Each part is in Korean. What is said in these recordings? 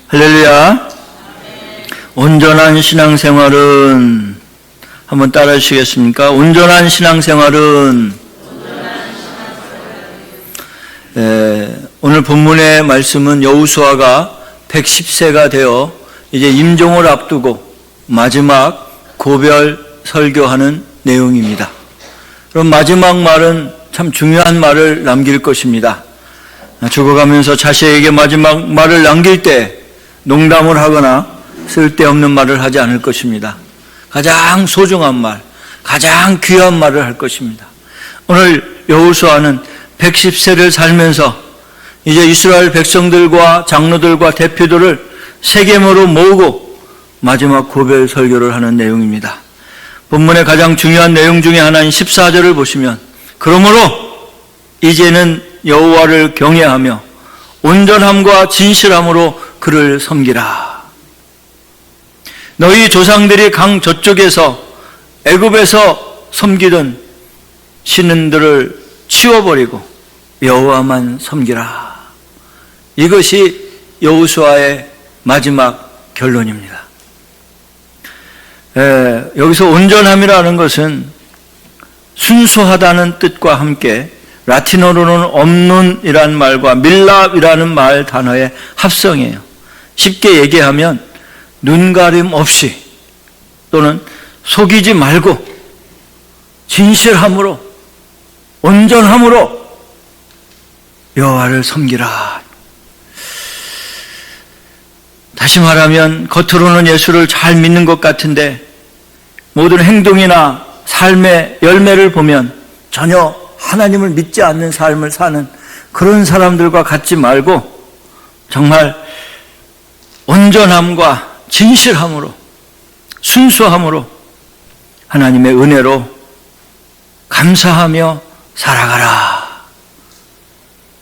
할렐루야. 온전한 신앙생활은 한번 따라 주시겠습니까? 온전한 신앙생활은 오늘 본문의 말씀은 여호수아가 110세가 되어 이제 임종을 앞두고 마지막 고별 설교하는 내용입니다. 그럼 마지막 말은 참 중요한 말을 남길 것입니다. 죽어가면서 자식에게 마지막 말을 남길 때 농담을 하거나 쓸데없는 말을 하지 않을 것입니다. 가장 소중한 말, 가장 귀한 말을 할 것입니다. 오늘 여호수아는 110세를 살면서 이제 이스라엘 백성들과 장로들과 대표들을 세겜으로 모으고 마지막 고별 설교를 하는 내용입니다. 본문의 가장 중요한 내용 중에 하나인 14절을 보시면, 그러므로 이제는 여호와를 경외하며 온전함과 진실함으로 그를 섬기라. 너희 조상들이 강 저쪽에서 애굽에서 섬기던 신들을 치워버리고 여호와만 섬기라. 이것이 여호수아의 마지막 결론입니다. 여기서 온전함이라는 것은 순수하다는 뜻과 함께 라틴어로는 엄눈이라는 말과 밀랍이라는 말 단어의 합성이에요. 쉽게 얘기하면 눈가림 없이 또는 속이지 말고 진실함으로 온전함으로 여호와를 섬기라. 다시 말하면 겉으로는 예수를 잘 믿는 것 같은데 모든 행동이나 삶의 열매를 보면 전혀 하나님을 믿지 않는 삶을 사는 그런 사람들과 같지 말고 정말 온전함과 진실함으로 순수함으로 하나님의 은혜로 감사하며 살아가라.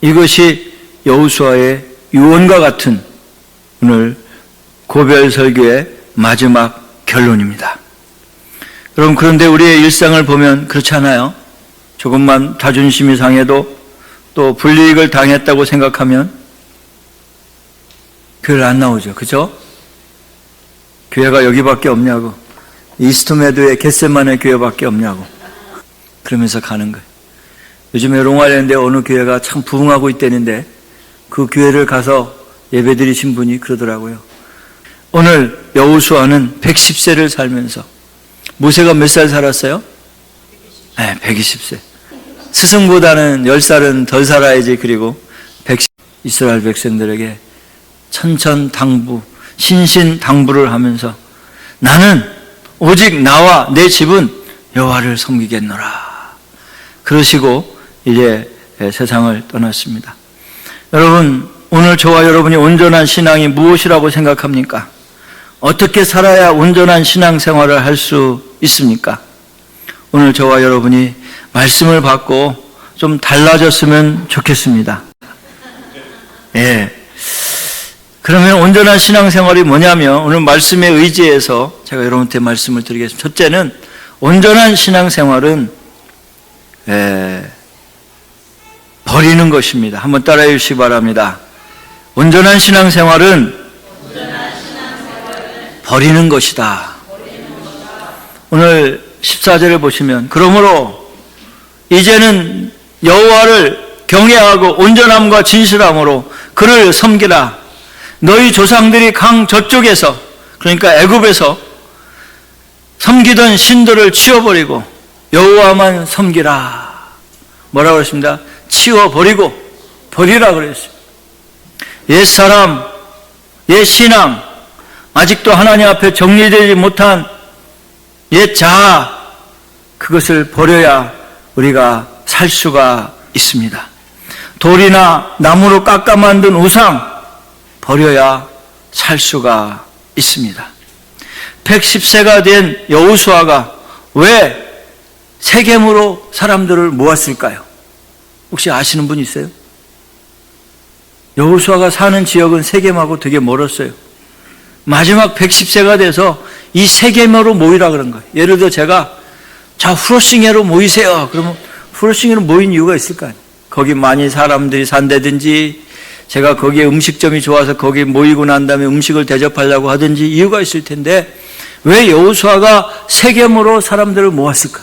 이것이 여호수아의 유언과 같은 오늘 고별 설교의 마지막 결론입니다. 여러분, 그런데 우리의 일상을 보면 그렇지 않아요? 조금만 자존심이 상해도 또 불이익을 당했다고 생각하면 교회를 안 나오죠. 그죠? 교회가 여기밖에 없냐고, 이스트메드의 겟세마네 교회밖에 없냐고 그러면서 가는 거예요. 요즘에 롱아일랜드에 어느 교회가 참 부흥하고 있다는데 그 교회를 가서 예배드리신 분이 그러더라고요. 오늘 여호수아는 110세를 살면서, 모세가 몇 살 살았어요? 네, 120세. 스승보다는 10살은 덜 살아야지. 그리고 이스라엘 백성들에게 천천당부, 신신당부를 하면서 나는 오직 나와 내 집은 여호와를 섬기겠노라. 그러시고 이제 세상을 떠났습니다. 여러분, 오늘 저와 여러분이 온전한 신앙이 무엇이라고 생각합니까? 어떻게 살아야 온전한 신앙생활을 할 수 있습니까? 오늘 저와 여러분이 말씀을 받고 좀 달라졌으면 좋겠습니다. 그러면 온전한 신앙생활이 뭐냐면, 오늘 말씀에 의지해서 제가 여러분한테 말씀을 드리겠습니다. 첫째는, 온전한 신앙생활은 버리는 것입니다. 한번 따라해 주시기 바랍니다. 온전한 신앙생활은 버리는 것이다. 오늘 14절을 보시면, 그러므로 이제는 여호와를 경외하고 온전함과 진실함으로 그를 섬기라. 너희 조상들이 강 저쪽에서, 그러니까 애굽에서 섬기던 신들을 치워버리고 여호와만 섬기라. 뭐라고 그랬습니다? 치워버리고 버리라 그랬어요. 옛사람, 옛신앙, 아직도 하나님 앞에 정리되지 못한 옛자아, 그것을 버려야 우리가 살 수가 있습니다. 돌이나 나무로 깎아 만든 우상 버려야 살 수가 있습니다. 110세가 된 여호수아가 왜 세겜으로 사람들을 모았을까요? 혹시 아시는 분 있어요? 여호수아가 사는 지역은 세겜하고 되게 멀었어요. 마지막 110세가 돼서 이 세겜으로 모이라 그런 거예요. 예를 들어 제가 자 후로싱해로 모이세요. 그러면 후로싱해로 모인 이유가 있을 거 아니에요. 거기 많이 사람들이 산다든지 제가 거기에 음식점이 좋아서 거기에 모이고 난 다음에 음식을 대접하려고 하든지 이유가 있을 텐데 왜 여호수아가 세겜으로 사람들을 모았을까?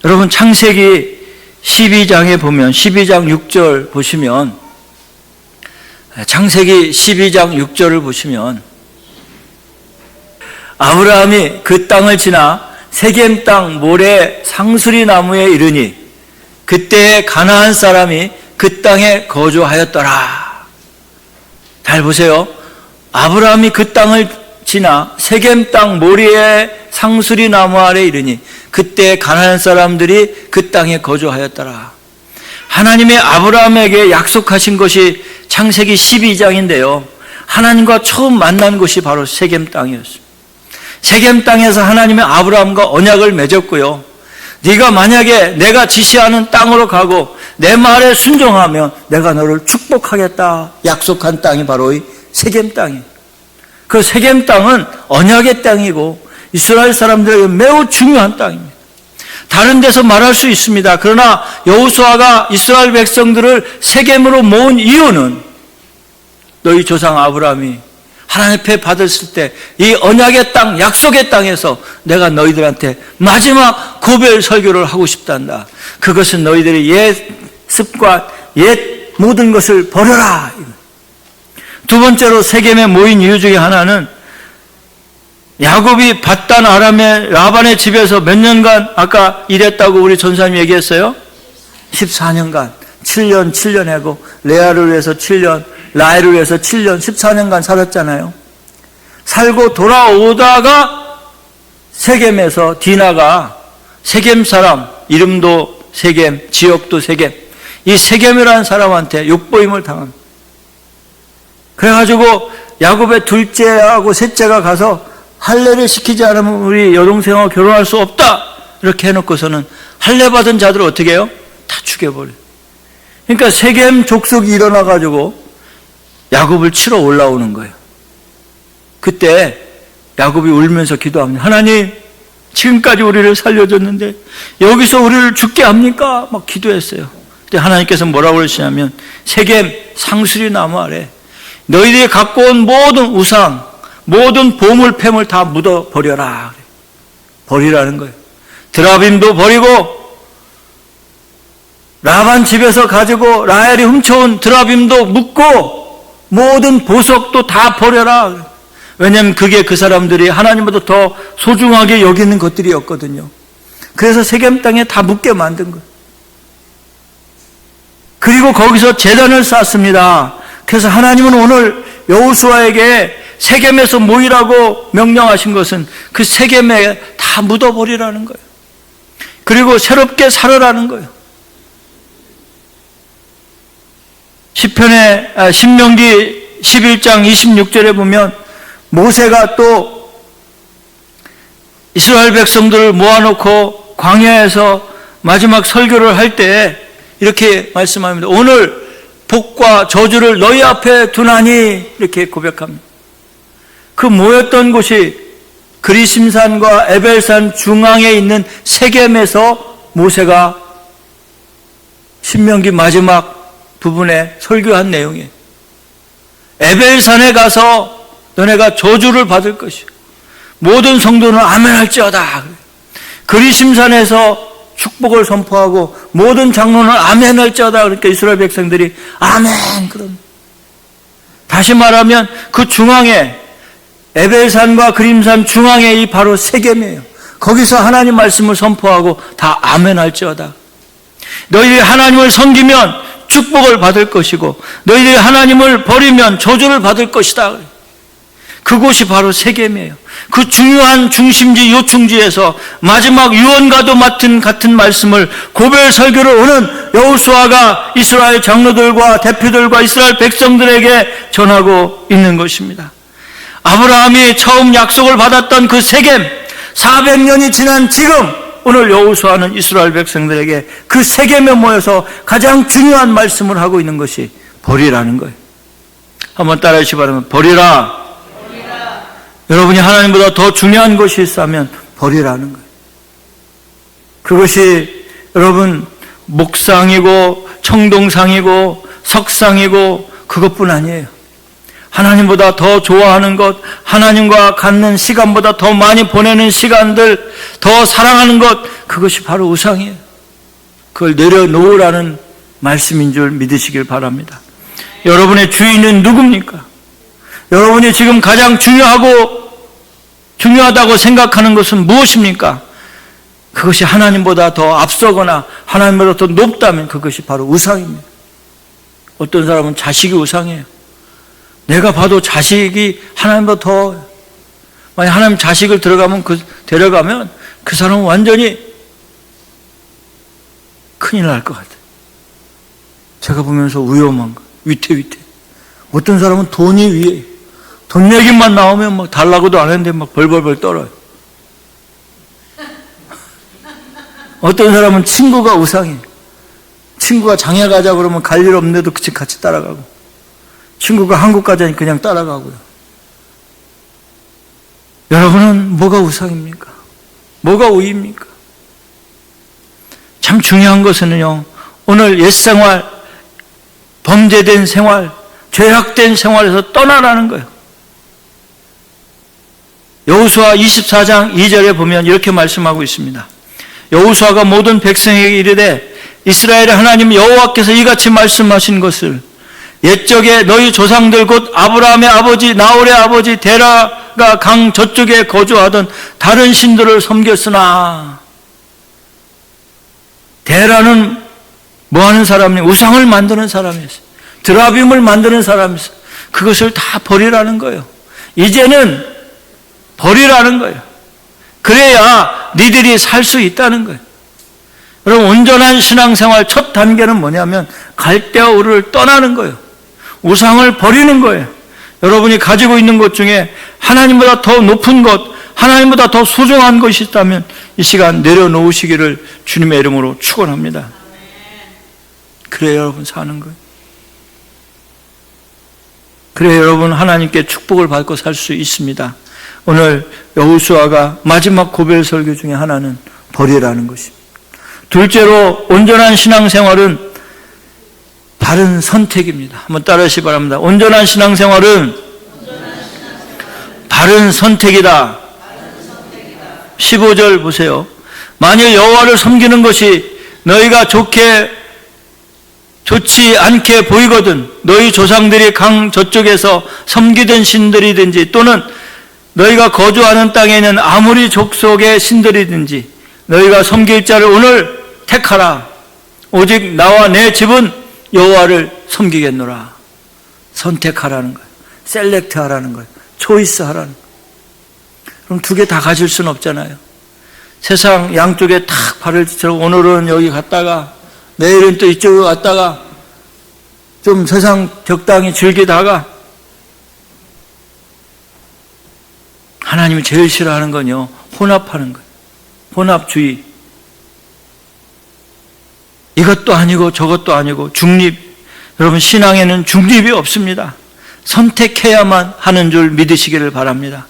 여러분 창세기 12장에 보면 12장 6절 보시면 창세기 12장 6절을 보시면 아브라함이 그 땅을 지나 세겜 땅 모래 상수리 나무에 이르니 그때에 가나안 사람이 그 땅에 거주하였더라. 잘 보세요. 아브라함이 그 땅을 지나 세겜 땅 모래의 상수리 나무 아래 이르니 그때 가나안 사람들이 그 땅에 거주하였더라. 하나님의 아브라함에게 약속하신 것이 창세기 12장인데요. 하나님과 처음 만난 곳이 바로 세겜 땅이었습니다. 세겜 땅에서 하나님의 아브라함과 언약을 맺었고요. 네가 만약에 내가 지시하는 땅으로 가고 내 말에 순종하면 내가 너를 축복하겠다 약속한 땅이 바로 이 세겜 땅이에요. 그 세겜 땅은 언약의 땅이고 이스라엘 사람들에게 매우 중요한 땅입니다. 다른 데서 말할 수 있습니다. 그러나 여호수아가 이스라엘 백성들을 세겜으로 모은 이유는 너희 조상 아브라함이 하나님 앞에 받았을 때 이 언약의 땅, 약속의 땅에서 내가 너희들한테 마지막 고별 설교를 하고 싶단다. 그것은 너희들의 옛 습관, 옛 모든 것을 버려라. 두 번째로 세겜에 모인 이유 중에 하나는 야곱이 밧단 아람의 라반의 집에서 몇 년간 아까 일했다고 우리 전사님 얘기했어요? 14년간 7년 하고 레아를 위해서 7년, 라헬을 위해서 7년, 14년간 살았잖아요. 살고 돌아오다가 세겜에서 디나가 세겜 사람, 이름도 세겜, 지역도 세겜, 이 세겜이라는 사람한테 욕보임을 당합니다. 그래가지고 야곱의 둘째하고 셋째가 가서 할례를 시키지 않으면 우리 여동생하고 결혼할 수 없다 이렇게 해놓고서는 할례 받은 자들을 어떻게 해요? 다 죽여버려요. 그러니까 세겜 족속이 일어나가지고 야곱을 치러 올라오는 거예요. 그때 야곱이 울면서 기도합니다. 하나님, 지금까지 우리를 살려줬는데 여기서 우리를 죽게 합니까? 막 기도했어요. 근데 하나님께서 뭐라고 그러시냐면 세겜 상수리 나무 아래 너희들이 갖고 온 모든 우상, 모든 보물패물 다 묻어버려라. 버리라는 거예요. 드라빔도 버리고 라반 집에서 가지고 라헬이 훔쳐온 드라빔도 묻고 모든 보석도 다 버려라. 왜냐하면 그게 그 사람들이 하나님보다 더 소중하게 여기는 것들이었거든요. 그래서 세겜 땅에 다 묻게 만든 거예요. 그리고 거기서 제단을 쌓습니다. 그래서 하나님은 오늘 여호수아에게 세겜에서 모이라고 명령하신 것은 그 세겜에 다 묻어버리라는 거예요. 그리고 새롭게 살아라는 거예요. 신명기 11장 26절에 보면 모세가 또 이스라엘 백성들을 모아놓고 광야에서 마지막 설교를 할 때 이렇게 말씀합니다. 오늘 복과 저주를 너희 앞에 두나니 이렇게 고백합니다. 그 모였던 곳이 그리심산과 에벨산 중앙에 있는 세겜에서 모세가 신명기 마지막 부분에 설교한 내용이에요. 에벨산에 가서 너네가 저주를 받을 것이요 모든 성도는 아멘할지어다. 그리심산에서 축복을 선포하고 모든 장로는 아멘할지어다. 그러니까 이스라엘 백성들이 아멘 그럼. 다시 말하면 그 중앙에 에벨산과 그림산 중앙에 이 바로 세겜이에요. 거기서 하나님 말씀을 선포하고 다 아멘할지어다. 너희들이 하나님을 섬기면 축복을 받을 것이고 너희들이 하나님을 버리면 저주를 받을 것이다. 그곳이 바로 세겜이에요. 그 중요한 중심지 요충지에서 마지막 유언과도 같은 말씀을 고별 설교를 오는 여호수아가 이스라엘 장로들과 대표들과 이스라엘 백성들에게 전하고 있는 것입니다. 아브라함이 처음 약속을 받았던 그 세겜 400년이 지난 지금 오늘 여호수아는 이스라엘 백성들에게 그 세겜에 모여서 가장 중요한 말씀을 하고 있는 것이 버리라는 거예요. 한번 따라해 주시기 바랍니다. 버리라. 여러분이 하나님보다 더 중요한 것이 있다면 버리라는 거예요. 그것이 여러분 목상이고 청동상이고 석상이고 그것뿐 아니에요. 하나님보다 더 좋아하는 것, 하나님과 갖는 시간보다 더 많이 보내는 시간들, 더 사랑하는 것, 그것이 바로 우상이에요. 그걸 내려놓으라는 말씀인 줄 믿으시길 바랍니다. 여러분의 주인은 누굽니까? 여러분이 지금 가장 중요하다고 생각하는 것은 무엇입니까? 그것이 하나님보다 더 앞서거나 하나님보다 더 높다면 그것이 바로 우상입니다. 어떤 사람은 자식이 우상이에요. 내가 봐도 자식이 하나님보다 더, 만약 하나님 자식을 데려가면 그 사람은 완전히 큰일 날 것 같아요. 제가 보면서 위험한 거, 위태위태. 어떤 사람은 돈이 위에, 돈 얘기만 나오면 막 달라고도 안 했는데 막 벌벌벌 떨어요. 어떤 사람은 친구가 우상이에요. 친구가 장에 가자 그러면 갈 일 없는데도 같이 따라가고, 친구가 한국 가자니 그냥 따라가고요. 여러분은 뭐가 우상입니까? 뭐가 우입니까? 참 중요한 것은요, 오늘 옛생활, 범죄된 생활, 죄악된 생활에서 떠나라는 거예요. 여호수아 24장 2절에 보면 이렇게 말씀하고 있습니다. 여호수아가 모든 백성에게 이르되 이스라엘의 하나님 여호와께서 이같이 말씀하신 것을 옛적에 너희 조상들 곧 아브라함의 아버지 나홀의 아버지 데라가 강 저쪽에 거주하던 다른 신들을 섬겼으나, 데라는 뭐 하는 사람이에요? 우상을 만드는 사람이었어요. 드라빔을 만드는 사람이었어요. 그것을 다 버리라는 거예요. 이제는 버리라는 거예요. 그래야 니들이 살 수 있다는 거예요. 여러분, 온전한 신앙생활 첫 단계는 뭐냐면 갈대와 우를 떠나는 거예요. 우상을 버리는 거예요. 여러분이 가지고 있는 것 중에 하나님보다 더 높은 것, 하나님보다 더 소중한 것이 있다면 이 시간 내려놓으시기를 주님의 이름으로 축원합니다. 그래야 여러분 사는 거예요. 그래야 여러분 하나님께 축복을 받고 살 수 있습니다. 오늘 여호수아가 마지막 고별 설교 중에 하나는 버리라는 것입니다. 둘째로, 온전한 신앙생활은 바른 선택입니다. 한번 따라하시기 바랍니다. 온전한 신앙생활은 바른 선택이다. 15절 보세요. 만일 여호와를 섬기는 것이 너희가 좋지 않게 보이거든 너희 조상들이 강 저쪽에서 섬기던 신들이든지 또는 너희가 거주하는 땅에 있는 아무리 족속의 신들이든지 너희가 섬길 자를 오늘 택하라. 오직 나와 내 집은 여호와를 섬기겠노라. 선택하라는 거예요. 셀렉트하라는 거예요. 초이스하라는 거예요. 그럼 두 개 다 가질 수는 없잖아요. 세상 양쪽에 탁 발을 뒤처럼 오늘은 여기 갔다가 내일은 또 이쪽으로 갔다가 좀 세상 적당히 즐기다가, 하나님이 제일 싫어하는 건요, 혼합하는 거예요. 혼합주의. 이것도 아니고 저것도 아니고 중립. 여러분, 신앙에는 중립이 없습니다. 선택해야만 하는 줄 믿으시기를 바랍니다.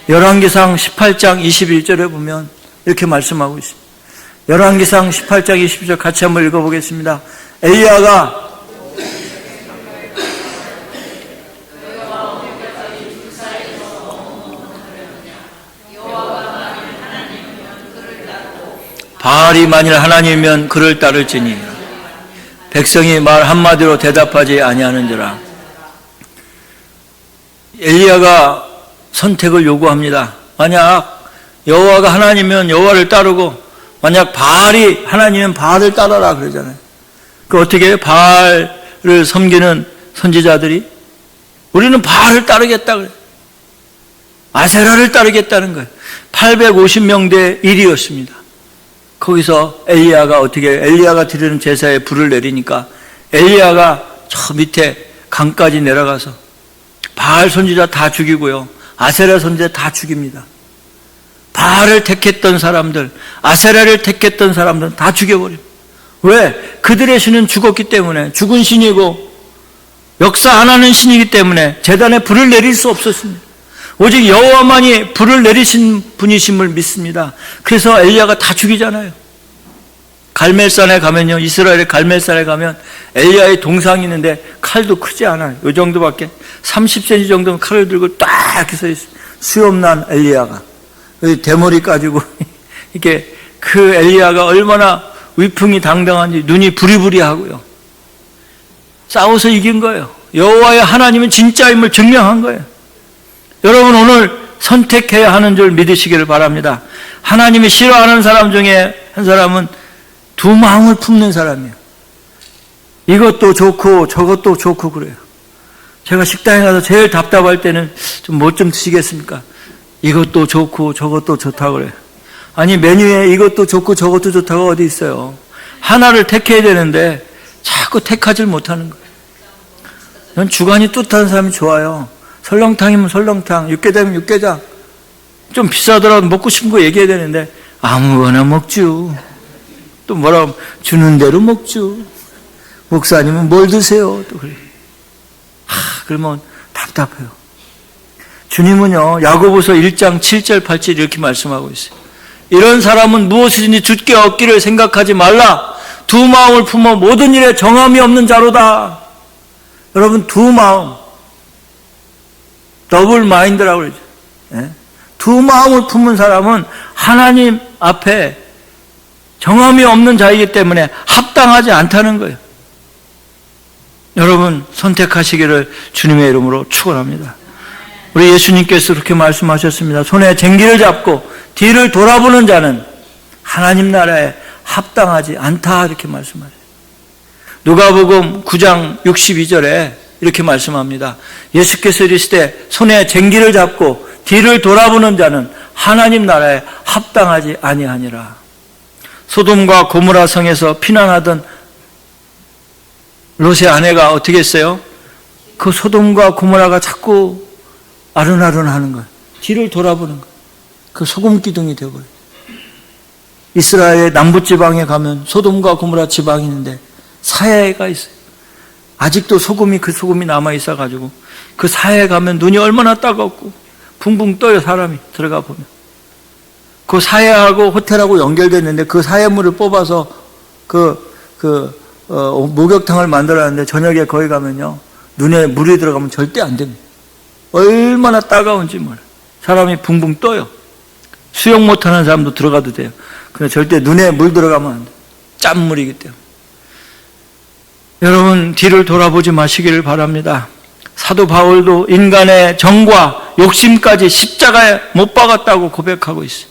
열왕기상 18장 21절에 보면 이렇게 말씀하고 있습니다. 열왕기상 18장 21절 같이 한번 읽어보겠습니다. 엘리야가 바알이 만일 하나님이면 그를 따를지니 백성이 말 한마디로 대답하지 아니하는지라. 엘리야가 선택을 요구합니다. 만약 여호와가 하나님이면 여호와를 따르고, 만약 바알이 하나님이면 바알을 따라라 그러잖아요. 그 어떻게 해요? 바알을 섬기는 선지자들이 우리는 바알을 따르겠다 그래요. 아세라를 따르겠다는 거예요. 850명대 1위였습니다. 거기서 엘리야가 드리는 제사에 불을 내리니까 엘리야가 저 밑에 강까지 내려가서 바알 선지자 다 죽이고요, 아세라 선지자 다 죽입니다. 바알을 택했던 사람들, 아세라를 택했던 사람들은 다 죽여버립니다. 왜? 그들의 신은 죽었기 때문에, 죽은 신이고 역사 안 하는 신이기 때문에 제단에 불을 내릴 수 없었습니다. 오직 여호와만이 불을 내리신 분이심을 믿습니다. 그래서 엘리야가 다 죽이잖아요. 갈멜산에 가면요, 이스라엘의 갈멜산에 가면 엘리야의 동상이 있는데 칼도 크지 않아요. 이 정도밖에, 30cm 정도면 칼을 들고 딱 이렇게 서 있어요. 수염난 엘리야가. 대머리 가지고 이렇게 그 엘리야가 얼마나 위풍이 당당한지 눈이 부리부리하고요. 싸워서 이긴 거예요. 여호와의 하나님은 진짜임을 증명한 거예요. 여러분 오늘 선택해야 하는 줄 믿으시기를 바랍니다. 하나님이 싫어하는 사람 중에 한 사람은 두 마음을 품는 사람이에요. 이것도 좋고 저것도 좋고 그래요. 제가 식당에 가서 제일 답답할 때는 좀 뭐 좀 드시겠습니까? 이것도 좋고 저것도 좋다고 그래요. 아니 메뉴에 이것도 좋고 저것도 좋다고 어디 있어요. 하나를 택해야 되는데 자꾸 택하지 못하는 거예요. 전 주관이 뚜렷한 사람이 좋아요. 설렁탕이면 설렁탕, 육개장이면 육개장. 좀 비싸더라도 먹고 싶은 거 얘기해야 되는데 아무거나 먹죠. 또 뭐라고 주는 대로 먹죠. 목사님은 뭘 드세요? 또 그래. 그러면 답답해요. 주님은요, 야고보서 1장 7절 8절 이렇게 말씀하고 있어요. 이런 사람은 무엇이든지 주께 얻기를 생각하지 말라. 두 마음을 품어 모든 일에 정함이 없는 자로다. 여러분 두 마음, 더블 마인드라고 그러죠. 예? 두 마음을 품은 사람은 하나님 앞에 정함이 없는 자이기 때문에 합당하지 않다는 거예요. 여러분 선택하시기를 주님의 이름으로 축원합니다. 우리 예수님께서 그렇게 말씀하셨습니다. 손에 쟁기를 잡고 뒤를 돌아보는 자는 하나님 나라에 합당하지 않다 이렇게 말씀하세요. 누가복음 9장 62절에 이렇게 말씀합니다. 예수께서 이르시되 손에 쟁기를 잡고 뒤를 돌아보는 자는 하나님 나라에 합당하지 아니하니라. 소돔과 고모라 성에서 피난하던 롯의 아내가 어떻게 했어요? 그 소돔과 고모라가 자꾸 아른아른하는 거예요. 뒤를 돌아보는 거예요. 그 소금 기둥이 되어버려요. 이스라엘 남부지방에 가면 소돔과 고모라 지방이 있는데 사해가 있어요. 아직도 그 소금이 남아있어가지고 그 사해에 가면 눈이 얼마나 따갑고 붕붕 떠요. 사람이 들어가 보면. 그 사해하고 호텔하고 연결됐는데 그 사해물을 뽑아서 목욕탕을 만들었는데 저녁에 거기 가면요, 눈에 물이 들어가면 절대 안 됩니다. 얼마나 따가운지 몰라요. 사람이 붕붕 떠요. 수영 못하는 사람도 들어가도 돼요. 근데 절대 눈에 물 들어가면 안 돼요. 짠물이기 때문에. 여러분 뒤를 돌아보지 마시기를 바랍니다. 사도 바울도 인간의 정과 욕심까지 십자가에 못 박았다고 고백하고 있어요.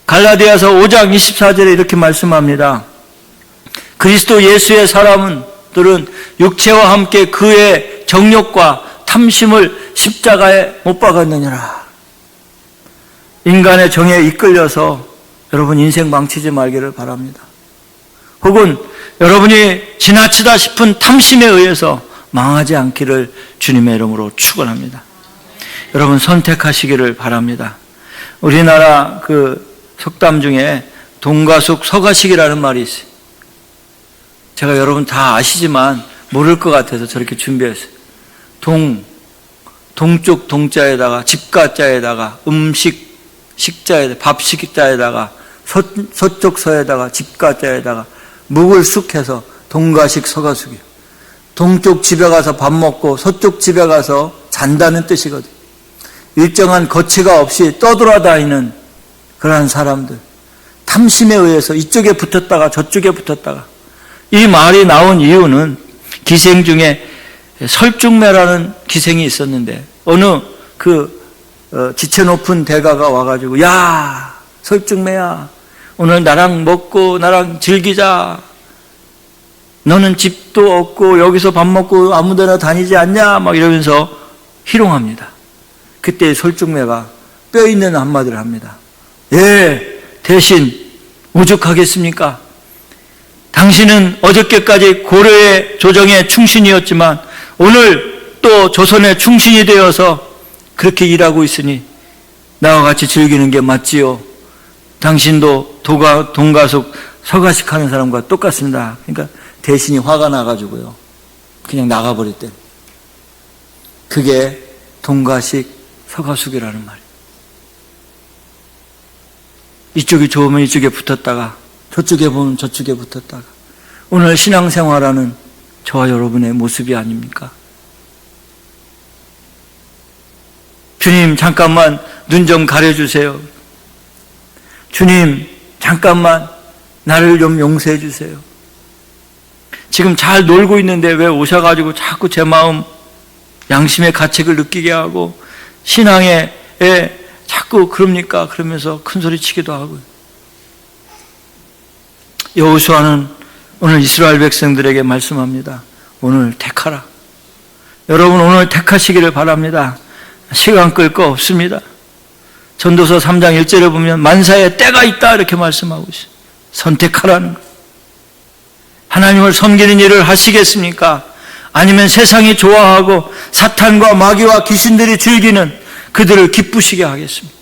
갈라디아서 5장 24절에 이렇게 말씀합니다. 그리스도 예수의 사람들은 육체와 함께 그의 정욕과 탐심을 십자가에 못 박았느니라. 인간의 정에 이끌려서 여러분 인생 망치지 말기를 바랍니다. 혹은 여러분이 지나치다 싶은 탐심에 의해서 망하지 않기를 주님의 이름으로 축원합니다. 여러분 선택하시기를 바랍니다. 우리나라 그 속담 중에 동가숙 서가식이라는 말이 있어요. 제가 여러분 다 아시지만 모를 것 같아서 저렇게 준비했어요. 동쪽 동자에다가 집가자에다가 음식 식자에다가 밥식자에다가 서쪽 서에다가 집가자에다가 묵을 쑥해서 동가식 서가숙이요. 동쪽 집에 가서 밥 먹고 서쪽 집에 가서 잔다는 뜻이거든요. 일정한 거치가 없이 떠돌아다니는 그러한 사람들, 탐심에 의해서 이쪽에 붙었다가 저쪽에 붙었다가. 이 말이 나온 이유는 기생 중에 설중매라는 기생이 있었는데 어느 지체 높은 대가가 와가지고 야 설중매야 오늘 나랑 먹고 나랑 즐기자. 너는 집도 없고 여기서 밥 먹고 아무데나 다니지 않냐 막 이러면서 희롱합니다. 그때 설중매가 뼈 있는 한마디를 합니다. 예, 대신 오죽하겠습니까? 당신은 어저께까지 고려의 조정의 충신이었지만 오늘 또 조선의 충신이 되어서 그렇게 일하고 있으니 나와 같이 즐기는 게 맞지요. 당신도 동가숙 서가식 하는 사람과 똑같습니다. 그러니까 대신이 화가 나가지고요, 그냥 나가버렸대. 그게 동가식 서가숙이라는 말이에요. 이쪽이 좋으면 이쪽에 붙었다가 저쪽에 보면 저쪽에 붙었다가 오늘 신앙생활하는 저와 여러분의 모습이 아닙니까? 주님 잠깐만 눈 좀 가려주세요. 주님 잠깐만 나를 좀 용서해 주세요. 지금 잘 놀고 있는데 왜 오셔가지고 자꾸 제 마음 양심의 가책을 느끼게 하고 신앙에 자꾸 그럽니까? 그러면서 큰 소리 치기도 하고요. 여호수아는 오늘 이스라엘 백성들에게 말씀합니다. 오늘 택하라. 여러분 오늘 택하시기를 바랍니다. 시간 끌 거 없습니다. 전도서 3장 1절에 보면 만사에 때가 있다 이렇게 말씀하고 있어요. 선택하라는 거. 하나님을 섬기는 일을 하시겠습니까? 아니면 세상이 좋아하고 사탄과 마귀와 귀신들이 즐기는 그들을 기쁘시게 하겠습니까?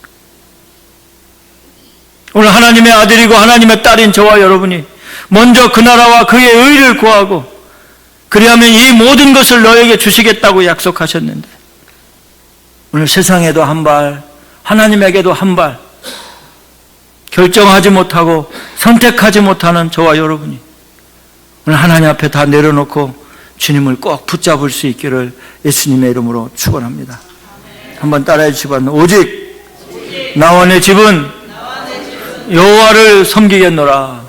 오늘 하나님의 아들이고 하나님의 딸인 저와 여러분이 먼저 그 나라와 그의 의를 구하고 그리하면 이 모든 것을 너에게 주시겠다고 약속하셨는데 오늘 세상에도 한 발, 하나님에게도 한 발 결정하지 못하고 선택하지 못하는 저와 여러분이 오늘 하나님 앞에 다 내려놓고 주님을 꼭 붙잡을 수 있기를 예수님의 이름으로 축원합니다. 한번 따라해 주시기 바랍니다. 오직 나와 내 집은 여호와를 섬기겠노라.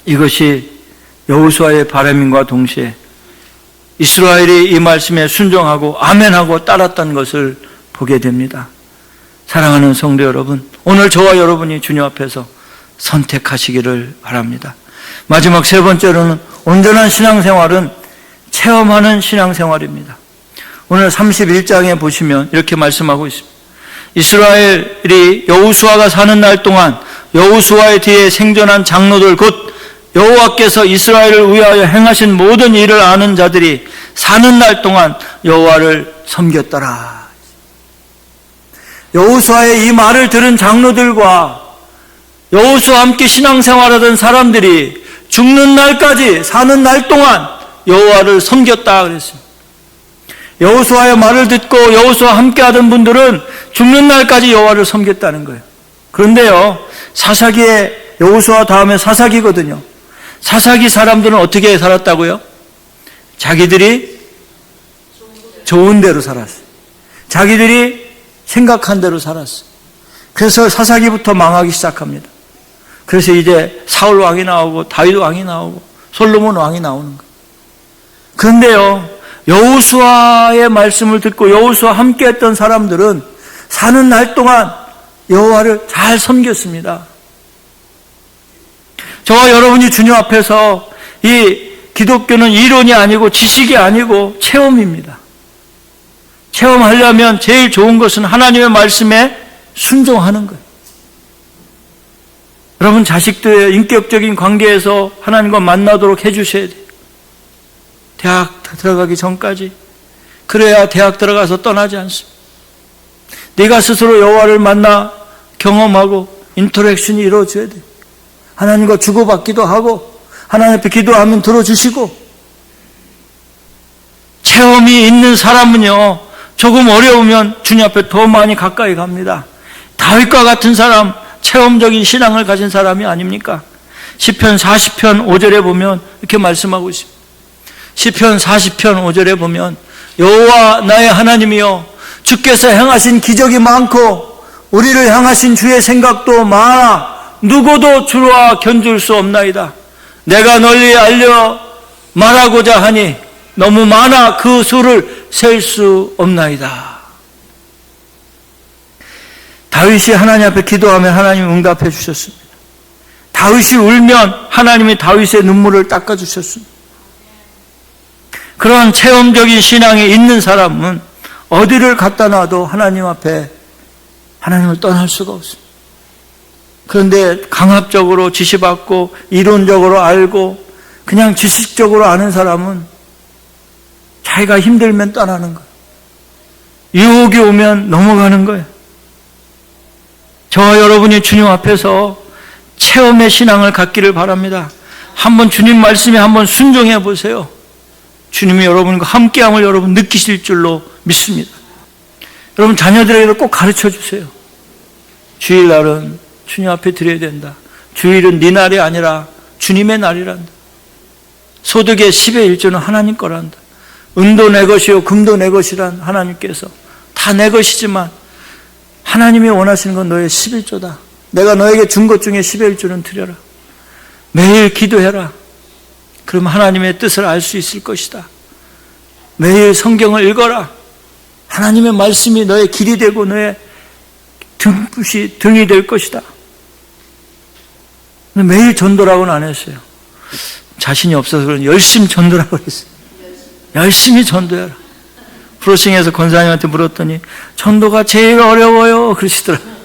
이것이 여호수아의 바람인과 동시에 이스라엘이 이 말씀에 순종하고 아멘하고 따랐던 것을 보게 됩니다. 사랑하는 성도 여러분, 오늘 저와 여러분이 주님 앞에서 선택하시기를 바랍니다. 마지막 세 번째로는 온전한 신앙생활은 체험하는 신앙생활입니다. 오늘 31장에 보시면 이렇게 말씀하고 있습니다. 이스라엘이 여호수아가 사는 날 동안 여호수아의 뒤에 생존한 장로들 곧 여호와께서 이스라엘을 위하여 행하신 모든 일을 아는 자들이 사는 날 동안 여호와를 섬겼더라. 여호수아의 이 말을 들은 장로들과 여호수아와 함께 신앙생활하던 사람들이 죽는 날까지 사는 날 동안 여호와를 섬겼다 그랬습니다. 여호수아의 말을 듣고 여호수아와 함께하던 분들은 죽는 날까지 여호와를 섬겼다는 거예요. 그런데요, 사사기에 여호수아 다음에 사사기거든요. 사사기 사람들은 어떻게 살았다고요? 자기들이 좋은 대로 살았어요. 자기들이 생각한 대로 살았어요. 그래서 사사기부터 망하기 시작합니다. 그래서 이제 사울 왕이 나오고 다윗 왕이 나오고 솔로몬 왕이 나오는 거예요. 그런데요, 여호수아의 말씀을 듣고 여호수아와 함께했던 사람들은 사는 날 동안 여호와를 잘 섬겼습니다. 저와 여러분이 주님 앞에서 이 기독교는 이론이 아니고 지식이 아니고 체험입니다. 체험하려면 제일 좋은 것은 하나님의 말씀에 순종하는 거예요. 여러분 자식들의 인격적인 관계에서 하나님과 만나도록 해주셔야 돼요. 대학 들어가기 전까지. 그래야 대학 들어가서 떠나지 않습니다. 네가 스스로 여호와를 만나 경험하고 인터랙션이 이루어져야 돼요. 하나님과 주고받기도 하고 하나님 앞에 기도하면 들어주시고. 체험이 있는 사람은요, 조금 어려우면 주님 앞에 더 많이 가까이 갑니다. 다윗과 같은 사람, 체험적인 신앙을 가진 사람이 아닙니까? 시편 40편 5절에 보면 이렇게 말씀하고 있습니다. 시편 40편 5절에 보면 여호와 나의 하나님이여 주께서 행하신 기적이 많고 우리를 향하신 주의 생각도 많아 누구도 주와 견줄 수 없나이다. 내가 널리 알려 말하고자 하니 너무 많아 그 수를 셀 수 없나이다. 다윗이 하나님 앞에 기도하면 하나님이 응답해 주셨습니다. 다윗이 울면 하나님이 다윗의 눈물을 닦아 주셨습니다. 그러한 체험적인 신앙이 있는 사람은 어디를 갖다 놔도 하나님 앞에 하나님을 떠날 수가 없습니다. 그런데 강압적으로 지시받고 이론적으로 알고 그냥 지식적으로 아는 사람은 자기가 힘들면 떠나는 거예요. 유혹이 오면 넘어가는 거예요. 저와 여러분이 주님 앞에서 체험의 신앙을 갖기를 바랍니다. 한번 주님 말씀에 한번 순종해 보세요. 주님이 여러분과 함께함을 여러분 느끼실 줄로 믿습니다. 여러분 자녀들에게도 꼭 가르쳐 주세요. 주일날은 주님 앞에 드려야 된다. 주일은 네 날이 아니라 주님의 날이란다. 소득의 10의 1조는 하나님 거란다. 은도 내 것이요 금도 내 것이란 하나님께서 다 내 것이지만 하나님이 원하시는 건 너의 11조다. 내가 너에게 준 것 중에 10의 1조는 드려라. 매일 기도해라. 그럼 하나님의 뜻을 알 수 있을 것이다. 매일 성경을 읽어라. 하나님의 말씀이 너의 길이 되고 너의 등이 될 것이다. 매일 전도라고는 안 했어요. 자신이 없어서 그런 열심히 전도라고 했어요. 열심히 전도해라. 프로싱에서 권사님한테 물었더니 전도가 제일 어려워요 그러시더라고요.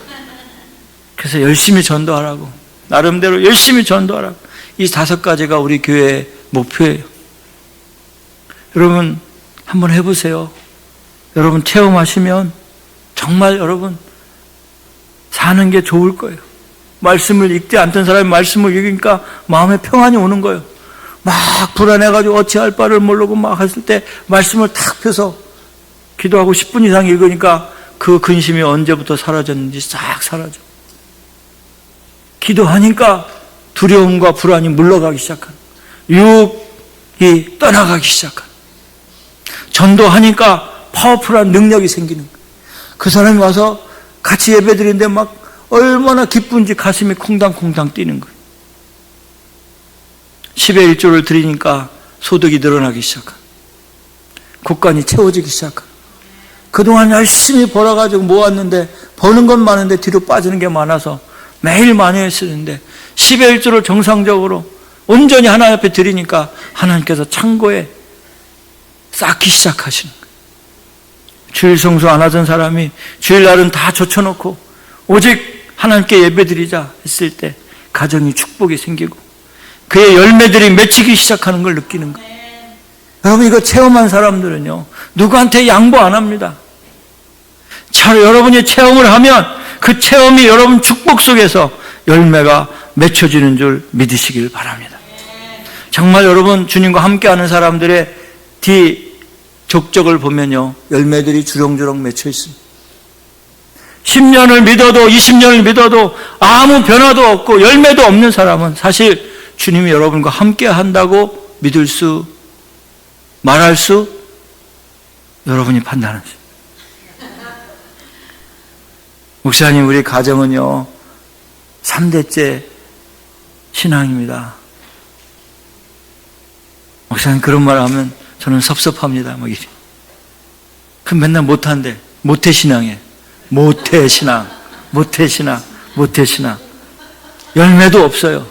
그래서 열심히 전도하라고, 나름대로 열심히 전도하라고. 이 5가지가 우리 교회의 목표예요. 여러분 한번 해보세요. 여러분 체험하시면 정말 여러분 사는 게 좋을 거예요. 말씀을 읽지 않던 사람이 말씀을 읽으니까 마음에 평안이 오는 거예요. 막 불안해가지고 어찌할 바를 모르고 막 했을 때 말씀을 탁 펴서 기도하고 10분 이상 읽으니까 그 근심이 언제부터 사라졌는지 싹 사라져. 기도하니까 두려움과 불안이 물러가기 시작한, 유혹이 떠나가기 시작한, 전도하니까 파워풀한 능력이 생기는 거예요. 그 사람이 와서 같이 예배드리는데 막 얼마나 기쁜지 가슴이 콩당콩당 뛰는 거예요. 10의 1조를 드리니까 소득이 늘어나기 시작한, 곳간이 채워지기 시작한, 그동안 열심히 벌어가지고 모았는데 버는 건 많은데 뒤로 빠지는 게 많아서 매일 많이 했었는데 10의 1조를 정상적으로 온전히 하나님 앞에 드리니까 하나님께서 창고에 쌓기 시작하시는 거예요. 주일 성수 안 하던 사람이 주일날은 다 젖혀놓고 오직 하나님께 예배드리자 했을 때 가정이 축복이 생기고 그의 열매들이 맺히기 시작하는 걸 느끼는 거예요. 여러분 이거 체험한 사람들은요 누구한테 양보 안 합니다. 여러분이 체험을 하면 그 체험이 여러분 축복 속에서 열매가 맺혀지는 줄 믿으시길 바랍니다. 정말 여러분 주님과 함께하는 사람들의 뒤 족적을 보면요 열매들이 주렁주렁 맺혀 있습니다. 10년을 믿어도 20년을 믿어도 아무 변화도 없고 열매도 없는 사람은 사실 주님이 여러분과 함께한다고 믿을 수, 말할 수, 여러분이 판단하세요. 목사님 우리 가정은요 3대째 신앙입니다. 목사님 그런 말 하면 저는 섭섭합니다. 뭐 이래. 그럼 맨날 못한대. 모태신앙에. 모태신앙. 열매도 없어요.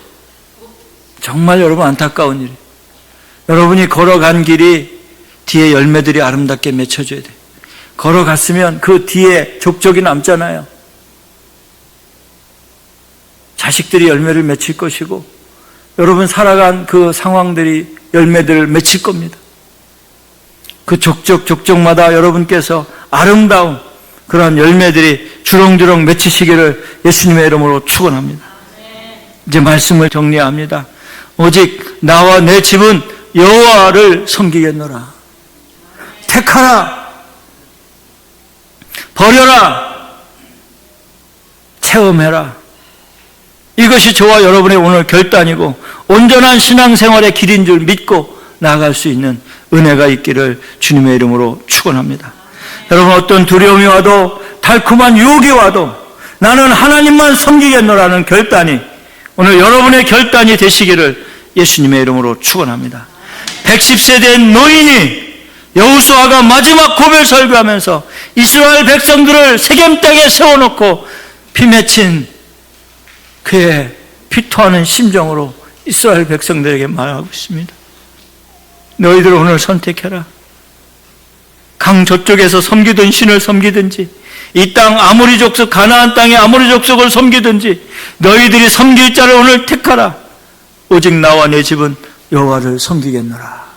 정말 여러분 안타까운 일이에요. 여러분이 걸어간 길이 뒤에 열매들이 아름답게 맺혀져야 돼요. 걸어갔으면 그 뒤에 족적이 남잖아요. 자식들이 열매를 맺힐 것이고 여러분 살아간 그 상황들이 열매들을 맺힐 겁니다. 그 족적마다 여러분께서 아름다운 그러한 열매들이 주렁주렁 맺히시기를 예수님의 이름으로 축원합니다. 이제 말씀을 정리합니다. 오직 나와 내 집은 여호와를 섬기겠노라. 택하라. 버려라. 체험해라. 이것이 저와 여러분의 오늘 결단이고 온전한 신앙생활의 길인 줄 믿고 나아갈 수 있는 은혜가 있기를 주님의 이름으로 축원합니다. 여러분 어떤 두려움이 와도 달콤한 유혹이 와도 나는 하나님만 섬기겠노라는 결단이 오늘 여러분의 결단이 되시기를 예수님의 이름으로 축원합니다. 110세 된 노인이 여호수아가 마지막 고별 설교하면서 이스라엘 백성들을 세겜 땅에 세워놓고 피 맺힌 그의 피토하는 심정으로 이스라엘 백성들에게 말하고 있습니다. 너희들 오늘 선택해라. 강 저쪽에서 섬기던 신을 섬기든지 이 땅 아모리 족속 가나안 땅의 아모리 족속을 섬기든지 너희들이 섬길 자를 오늘 택하라. 오직 나와 내 집은 여호와를 섬기겠노라.